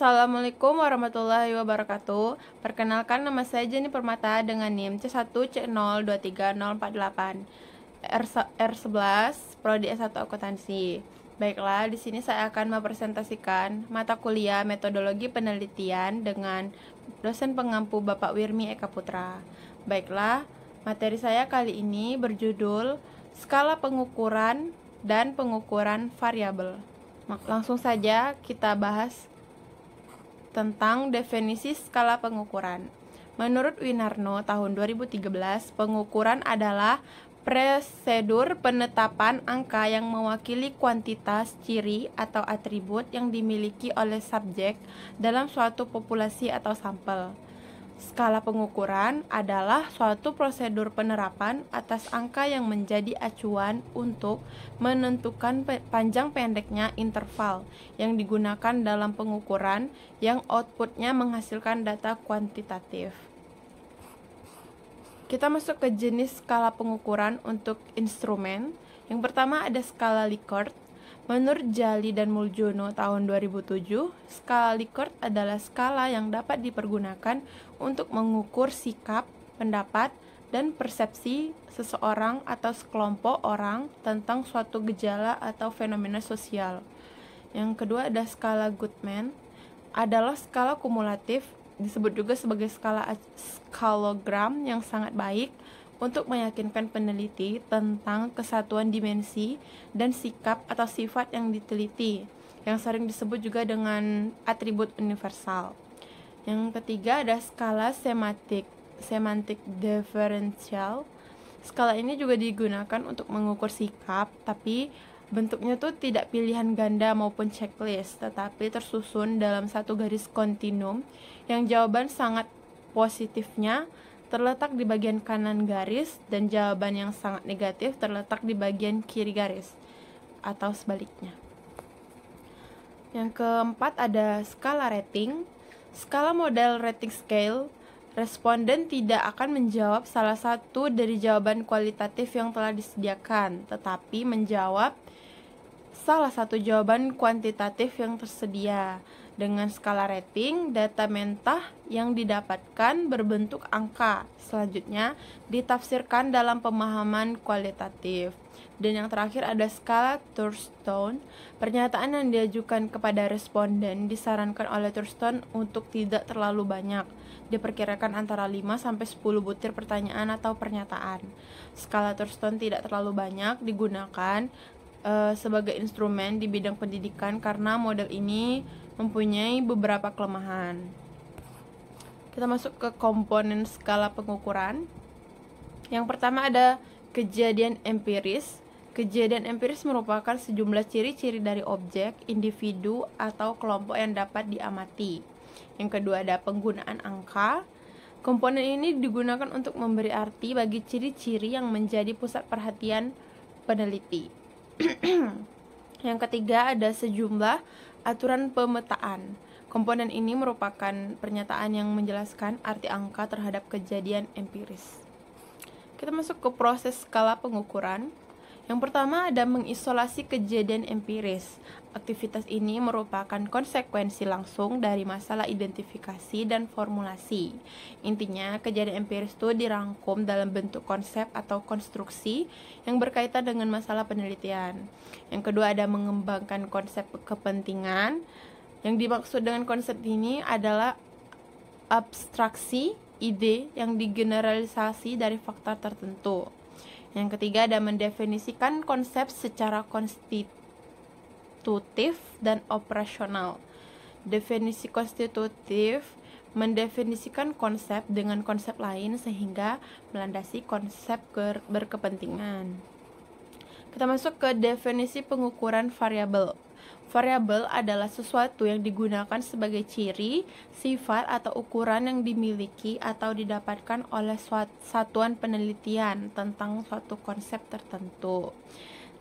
Assalamualaikum warahmatullahi wabarakatuh. Perkenalkan, nama saya Jenny Permata dengan NIM C1C023048 R11 Prodi S1 Akuntansi. Baiklah, di sini saya akan mempresentasikan mata kuliah metodologi penelitian dengan dosen pengampu Bapak Wirmi Eka Putra. Baiklah, materi saya kali ini berjudul skala pengukuran dan pengukuran variabel. Langsung saja kita bahas tentang definisi skala pengukuran. Menurut Winarno tahun 2013, pengukuran adalah prosedur penetapan angka yang mewakili kuantitas, ciri, atau atribut yang dimiliki oleh subjek dalam suatu populasi atau sampel. Skala pengukuran adalah suatu prosedur penerapan atas angka yang menjadi acuan untuk menentukan panjang pendeknya interval yang digunakan dalam pengukuran yang outputnya menghasilkan data kuantitatif. Kita masuk ke jenis skala pengukuran untuk instrumen. Yang pertama ada skala Likert. Menurut Jali dan Muljono tahun 2007, skala Likert adalah skala yang dapat dipergunakan untuk mengukur sikap, pendapat, dan persepsi seseorang atau sekelompok orang tentang suatu gejala atau fenomena sosial. Yang kedua ada skala Goodman, adalah skala kumulatif, disebut juga sebagai skalogram yang sangat baik untuk meyakinkan peneliti tentang kesatuan dimensi dan sikap atau sifat yang diteliti, yang sering disebut juga dengan atribut universal. Yang ketiga ada skala semantik diferensial. Skala ini juga digunakan untuk mengukur sikap, tapi bentuknya tuh tidak pilihan ganda maupun checklist, tetapi tersusun dalam satu garis kontinum yang jawaban sangat positifnya terletak di bagian kanan garis dan jawaban yang sangat negatif terletak di bagian kiri garis, atau sebaliknya. Yang keempat ada skala rating. Skala model rating scale, responden tidak akan menjawab salah satu dari jawaban kualitatif yang telah disediakan, tetapi menjawab salah satu jawaban kuantitatif yang tersedia. Dengan skala rating, data mentah yang didapatkan berbentuk angka. Selanjutnya, ditafsirkan dalam pemahaman kualitatif. Dan yang terakhir ada skala Thurston. Pernyataan yang diajukan kepada responden disarankan oleh Thurston untuk tidak terlalu banyak. Diperkirakan antara 5-10 butir pertanyaan atau pernyataan. Skala Thurston tidak terlalu banyak digunakan sebagai instrumen di bidang pendidikan karena model ini mempunyai beberapa kelemahan. Kita masuk ke komponen skala pengukuran. Yang pertama ada kejadian empiris. Kejadian empiris merupakan sejumlah ciri-ciri dari objek, individu, atau kelompok yang dapat diamati. Yang kedua ada penggunaan angka. Komponen ini digunakan untuk memberi arti bagi ciri-ciri yang menjadi pusat perhatian peneliti. Yang ketiga ada sejumlah aturan pemetaan. Komponen ini merupakan pernyataan yang menjelaskan arti angka terhadap kejadian empiris. Kita masuk ke proses skala pengukuran. Yang pertama ada mengisolasi kejadian empiris. Aktivitas ini merupakan konsekuensi langsung dari masalah identifikasi dan formulasi. Intinya, kejadian empiris itu dirangkum dalam bentuk konsep atau konstruksi yang berkaitan dengan masalah penelitian. Yang kedua ada mengembangkan konsep kepentingan. Yang dimaksud dengan konsep ini adalah abstraksi ide yang digeneralisasi dari faktor tertentu. Yang ketiga ada mendefinisikan konsep secara konstitutif dan operasional. Definisi konstitutif mendefinisikan konsep dengan konsep lain sehingga melandasi konsep berkepentingan. Kita masuk ke definisi pengukuran variabel. Variabel adalah sesuatu yang digunakan sebagai ciri, sifat, atau ukuran yang dimiliki atau didapatkan oleh satuan penelitian tentang suatu konsep tertentu.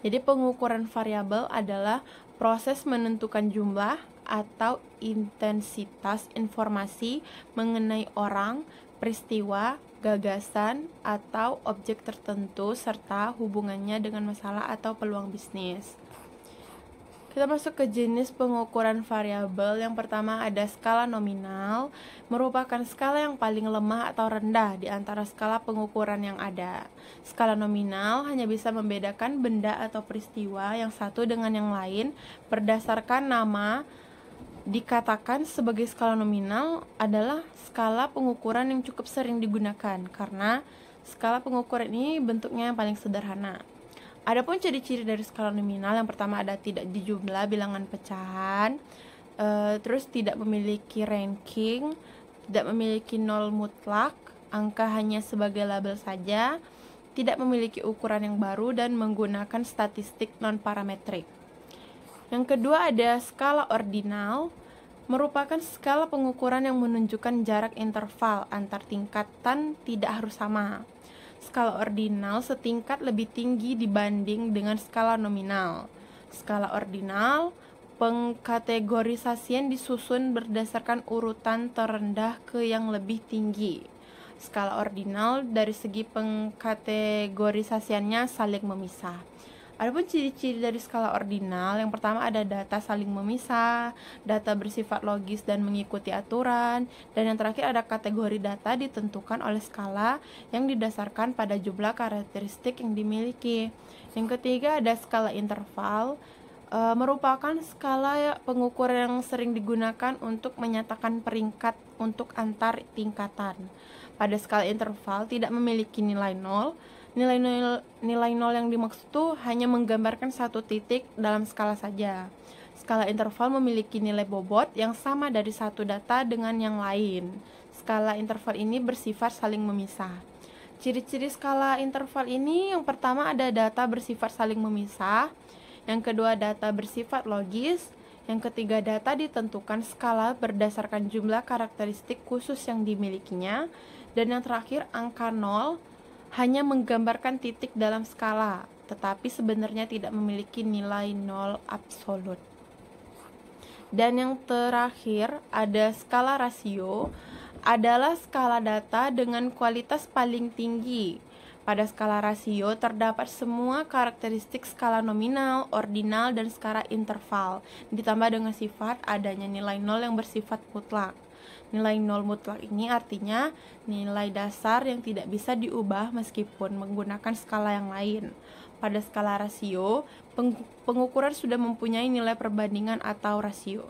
Jadi pengukuran variabel adalah proses menentukan jumlah atau intensitas informasi mengenai orang, peristiwa, gagasan, atau objek tertentu serta hubungannya dengan masalah atau peluang bisnis. Kita masuk ke jenis pengukuran variabel. Yang pertama ada skala nominal, merupakan skala yang paling lemah atau rendah di antara skala pengukuran yang ada. Skala nominal hanya bisa membedakan benda atau peristiwa yang satu dengan yang lain berdasarkan nama. Dikatakan sebagai skala nominal adalah skala pengukuran yang cukup sering digunakan karena skala pengukuran ini bentuknya yang paling sederhana. Adapun ciri-ciri dari skala nominal, yang pertama ada tidak dijumlah bilangan pecahan, terus tidak memiliki ranking, tidak memiliki nol mutlak, angka hanya sebagai label saja, tidak memiliki ukuran yang baru, dan menggunakan statistik non-parametrik. Yang kedua ada skala ordinal, merupakan skala pengukuran yang menunjukkan jarak interval antar tingkatan tidak harus sama. Skala ordinal setingkat lebih tinggi dibanding dengan skala nominal. Skala ordinal, pengkategorisasian disusun berdasarkan urutan terendah ke yang lebih tinggi. Skala ordinal dari segi pengkategorisasiannya saling memisah. Adapun ciri-ciri dari skala ordinal, yang pertama ada data saling memisah, data bersifat logis dan mengikuti aturan, dan yang terakhir ada kategori data ditentukan oleh skala yang didasarkan pada jumlah karakteristik yang dimiliki. Yang ketiga ada skala interval, merupakan skala pengukuran yang sering digunakan untuk menyatakan peringkat untuk antar tingkatan. Pada skala interval tidak memiliki nilai nol. Nilai nol yang dimaksud itu hanya menggambarkan satu titik dalam skala saja. Skala interval memiliki nilai bobot yang sama dari satu data dengan yang lain. Skala interval ini bersifat saling memisah. Ciri-ciri skala interval ini, yang pertama ada data bersifat saling memisah, yang kedua data bersifat logis, yang ketiga data ditentukan skala berdasarkan jumlah karakteristik khusus yang dimilikinya, dan yang terakhir angka 0 hanya menggambarkan titik dalam skala, tetapi sebenarnya tidak memiliki nilai nol absolut. Dan yang terakhir ada skala rasio, adalah skala data dengan kualitas paling tinggi. Pada skala rasio terdapat semua karakteristik skala nominal, ordinal, dan skala interval, ditambah dengan sifat adanya nilai nol yang bersifat mutlak. Nilai nol mutlak ini artinya nilai dasar yang tidak bisa diubah meskipun menggunakan skala yang lain. Pada skala rasio, pengukuran sudah mempunyai nilai perbandingan atau rasio.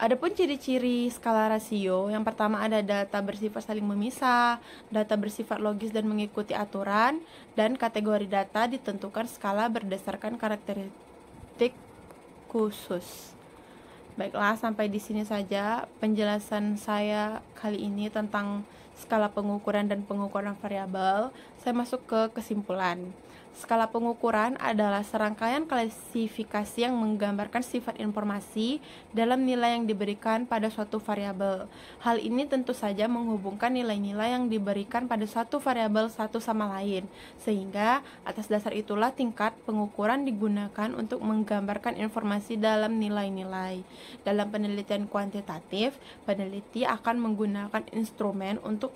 Adapun ciri-ciri skala rasio, yang pertama ada data bersifat saling memisah, data bersifat logis dan mengikuti aturan, dan kategori data ditentukan skala berdasarkan karakteristik khusus. Baiklah, sampai di sini saja penjelasan saya kali ini tentang skala pengukuran dan pengukuran variabel. Saya masuk ke kesimpulan. Skala pengukuran adalah serangkaian klasifikasi yang menggambarkan sifat informasi dalam nilai yang diberikan pada suatu variabel. Hal ini tentu saja menghubungkan nilai-nilai yang diberikan pada suatu variabel satu sama lain, sehingga atas dasar itulah tingkat pengukuran digunakan untuk menggambarkan informasi dalam nilai-nilai. Dalam penelitian kuantitatif, peneliti akan menggunakan instrumen untuk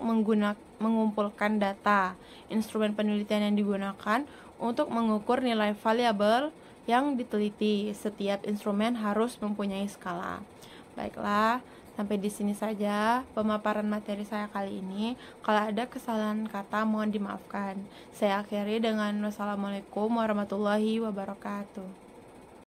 mengumpulkan data. Instrumen penelitian yang digunakan untuk mengukur nilai variabel yang diteliti. Setiap instrumen harus mempunyai skala. Baiklah, sampai di sini saja pemaparan materi saya kali ini. Kalau ada kesalahan kata mohon dimaafkan. Saya akhiri dengan wassalamualaikum warahmatullahi wabarakatuh.